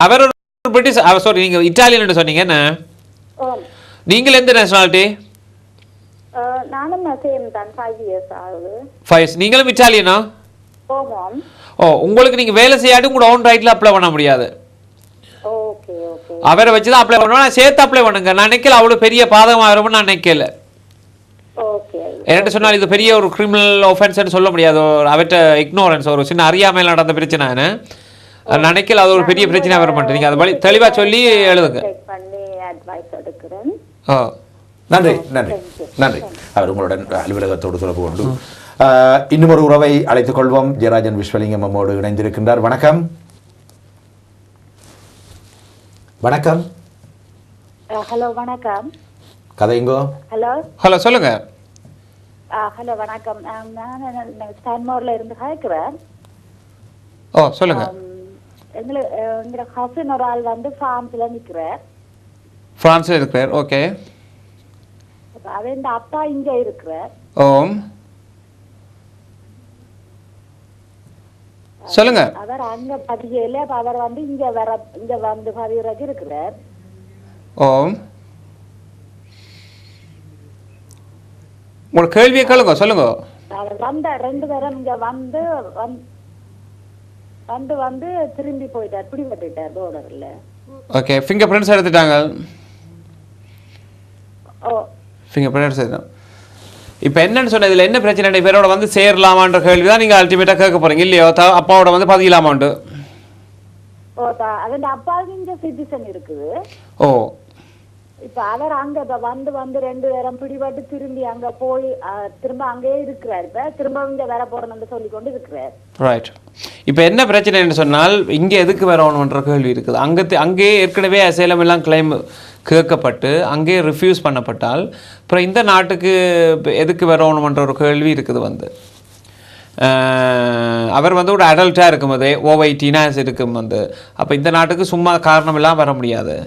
அவர் ஒரு British, sorry நீங்கள் Italian சொன்னீங்க என்ன? நீங்கள் எந்த நேஷனாலிட்டி? நானும் சேம் தான், 5 years ஆகுது. 5. நீங்களும் இட்டாலியனா? ஆமாம். ஓ, உங்களுக்கு நீங்கள் வேலை செய்யாட்டி உங்களோட ஓன் ரைட்டில் அப்ளை பண்ண முடியாது. Okay okay. அவரை வச்சு தான் அப்ளை பண்ணுவோம். நான் சேர்த்து அப்ளை பண்ணுங்க. நான் நினைக்கல அவ்வளோ பெரிய பாதகமாக வரும்னு நான் நினைக்கல. ஓகே. என்கிட்ட சொன்னால் இது பெரிய ஒரு கிரிமினல் ஒஃபென்ஸ்ன்னு சொல்ல முடியாது. அவர்கிட்ட இக்னோரன்ஸ், ஒரு சின்ன அறியாமையில் நடந்த பிரச்சனை. நினைக்கல அது ஒரு பெரிய பிரச்சனை வர மாட்டேன். நீங்கள் அது மாதிரி தெளிவாக சொல்லி எழுதுங்க. ஓ, நன்றி நன்றி நன்றி. அவர் உங்களுடன் அலுவலகத்தோடு தொடர்பு கொண்டு இன்னும் ஒரு உறவை அழைத்துக் கொள்வோம். ஜெயராஜன் விஸ்வலிங்கம் நம்மோடு இணைந்திருக்கின்றார். வணக்கம். வணக்கம். ஹலோ வணக்கம். கதைங்கோ. ஹலோ ஹலோ சொல்லுங்க. ஹலோ வணக்கம். நான் ஸ்டான்மோர்ல இருந்து கேட்கிறேன். ஓ சொல்லுங்க. எங்களோட கசின் ஒரு ஆள் வந்து பிரான்ஸ்ல நிற்கிறார். பிரான்ஸ்ல இருக்கிறார். ஓகே. அவன் அப்பா இங்க இருக்கிறார். ஓம் சொல்லுங்க. அவர் அங்க பதியல, அவர் வந்து இங்க வந்து பதியறதுக்கு இருக்கிறார். ஓம் உங்களோட கேள்வியை கேளுங்க, சொல்லுங்க. அவர் வந்த 2 தரம் இங்க வந்து வந்து வந்து திரும்பி போயிட்டார், பிடிபட்டுட்டார் போர்டர்ல. ஓகே, ஃபிங்கர் பிரிண்ட்ஸ் எடுத்துட்டாங்க. ஓ, ஃபிங்கர் பிரிண்ட்ஸ் எடுத்துட்டாங்க. இப்போ என்னன்னு சொன்ன இதில் என்ன பிரச்சனை? பேரோட வந்து சேரலாமான்ற கேள்வி தான் நீங்கள் அல்டிமேட்டாக கேட்க போகிறீங்க இல்லையோ? அப்பாவோட வந்து பதியலாமான்ட்டு. ஓ, அவன் அப்பாவுக்கு இங்க சிட்டிசன் இருக்குது. ஓ, இப்ப அவர் அங்க வந்து 2 நேரம் பிடிபட்டு திரும்பி அங்க போய் திரும்ப அங்கேயே இருக்கிறார். இப்ப திரும்ப இங்க வர போறோம்னு சொல்லி கொண்டு இருக்கிறார். ரைட். இப்போ என்ன பிரச்சனைன்னு சொன்னால் இங்கே எதுக்கு வரணுன்ற கேள்வி இருக்குது. அங்கேயே ஏற்கனவே அசைலம் எல்லாம் கிளைம் கேட்கப்பட்டு அங்கேயே ரிஃப்யூஸ் பண்ணப்பட்டால் அப்புறம் இந்த நாட்டுக்கு எதுக்கு வரணுமன்ற ஒரு கேள்வி இருக்குது. வந்து அவர் வந்து ஒரு அடல்ட்டாக இருக்கும்போதே ஓவைட்டீனாக இருக்கும் வந்து, அப்போ இந்த நாட்டுக்கு சும்மா காரணமெல்லாம் வர முடியாது.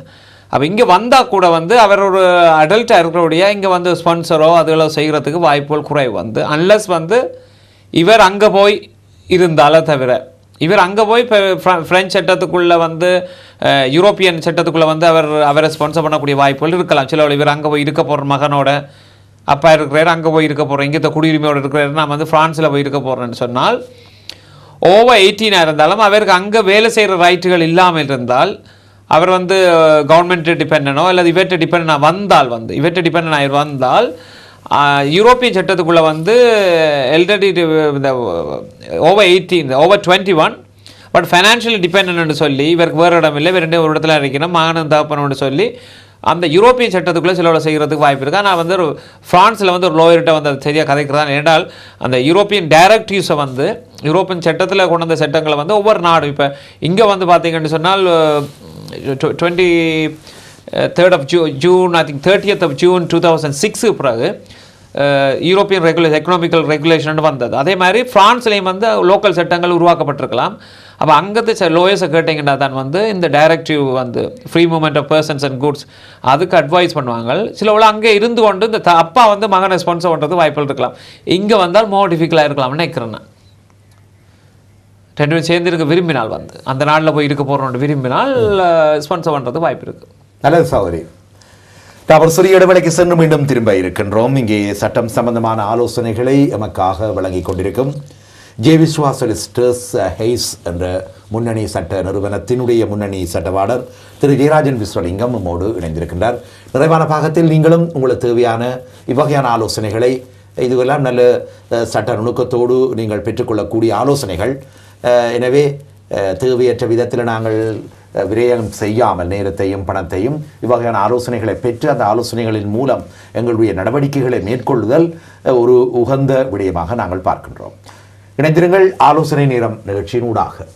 அப்போ இங்கே வந்தால் கூட வந்து அவர் ஒரு அடல்ட்டாக இருக்கிறபடியாக இங்கே வந்து ஸ்பான்சரோ அதுகளோ செய்கிறதுக்கு வாய்ப்புகள் குறைவு வந்து, அன்லஸ் வந்து இவர் அங்கே போய் இருந்தாலே தவிர, இவர் அங்கே போய் இப்போ ஃப்ரெஞ்ச் சட்டத்துக்குள்ளே வந்து யூரோப்பியன் சட்டத்துக்குள்ளே வந்து அவரை ஸ்பான்சர் பண்ணக்கூடிய வாய்ப்புகள் இருக்கலாம். சில இவர் அங்கே போய் இருக்க போகிற மகனோட அப்பா இருக்கிறார், அங்கே போய் இருக்க போகிறேன், இங்கே குடியுரிமையோடு இருக்கிறாரு, நான் வந்து ஃப்ரான்ஸில் போய் இருக்க போகிறேன்னு சொன்னால் ஓவர் 18 இருந்தாலும் அவருக்கு அங்கே வேலை செய்கிற ரைட்டுகள் இல்லாமல் இருந்தால் அவர் வந்து கவர்மெண்ட் டிபெண்டனோ அல்லது இவற்றை டிபெண்டனாக வந்தால் வந்து இவற்றை டிபெண்டனாக வந்தால் யூரோப்பியன் சட்டத்துக்குள்ளே வந்து எல்ரெடி இந்த ஓவர் 18 ஓவர் 21 பட் ஃபைனான்ஷியல் டிபெண்டன்ட்னு சொல்லி இவருக்கு வேறு இடம் இல்லை, வேறு ஒரு இடத்துல இருக்கணும் மகனும் தகப்பனோன்னு சொல்லி அந்த யூரோப்பியன் சட்டத்துக்குள்ளே சிலோட செய்கிறதுக்கு வாய்ப்பு இருக்குது. ஆனால் வந்து ஒரு ஃப்ரான்ஸில் வந்து ஒரு லோயர்கிட்ட வந்து அது சரியாக கதைக்கிறதான். ஏன்னால் அந்த யூரோப்பியன் டைரக்டிவ்ஸை வந்து யூரோப்பியன் சட்டத்தில் கொண்டு வந்த சட்டங்களை வந்து ஒவ்வொரு நாடும் இப்போ இங்கே வந்து பார்த்தீங்கன்னு சொன்னால் 23rd of June I think 30th of June 2006 பிறகு யூரோப்பியன் எக்கனாமிக்கல் ரெகுலேஷன் வந்தது. அதே மாதிரி ஃப்ரான்ஸ்லேயும் வந்து லோக்கல் சட்டங்கள் உருவாக்கப்பட்டிருக்கலாம். அப்போ அங்கத்து லோயர்ஸை கேட்டிங்கன்னா தான் வந்து இந்த டைரக்டிவ் வந்து free movement of persons and goods அதுக்கு அட்வைஸ் பண்ணுவாங்க. சிலவள அங்கே இருந்து கொண்டு இந்த அப்பா வந்து மகனை ஸ்பான்சர் பண்ணுறது வாய்ப்புகள் இருக்கலாம். இங்கே வந்தால் மோர் டிஃபிகல்ட்டாக இருக்கலாம்னு நினைக்கிறேன் நான். 2 பேரும் சேர்ந்து இருக்க விரும்பினால் வந்து அந்த நாளில் போய் இருக்க போகிறோன்னு விரும்பினால் ஸ்பான்சர் பண்ணுறது வாய்ப்பு இருக்குது. நல்லது சகோதரி. அவர் சிறிய இடைவெளிக்கு சென்று மீண்டும் திரும்ப இருக்கின்றோம். இங்கே சட்டம் சம்பந்தமான ஆலோசனைகளை எமக்காக வழங்கிக் கொண்டிருக்கும் ஜே விஸ்வா சொலிசிட்டர்ஸ் ஹெய்ஸ் என்ற முன்னணி சட்ட நிறுவனத்தினுடைய முன்னணி சட்டவாளர் திரு ஜெயராஜன் விஸ்வலிங்கம் நம்மோடு இணைந்திருக்கின்றார். நிறைவான பாகத்தில் நீங்களும் உங்களுக்கு தேவையான இவ்வகையான ஆலோசனைகளை, இதுவெல்லாம் நல்ல சட்ட நுணுக்கத்தோடு நீங்கள் பெற்றுக்கொள்ளக்கூடிய ஆலோசனைகள். எனவே தேவையற்ற விதத்தில் நாங்கள் விரயம் செய்யாமல் நேரத்தையும் பணத்தையும் இவ்வகையான ஆலோசனைகளை பெற்று அந்த ஆலோசனைகளின் மூலம் எங்களுடைய நடவடிக்கைகளை மேற்கொள்ளுதல் ஒரு உகந்த விடயமாக நாங்கள் பார்க்கின்றோம். இணைந்திருங்கள் ஆலோசனை நேரம் நிகழ்ச்சியின் ஊடாக.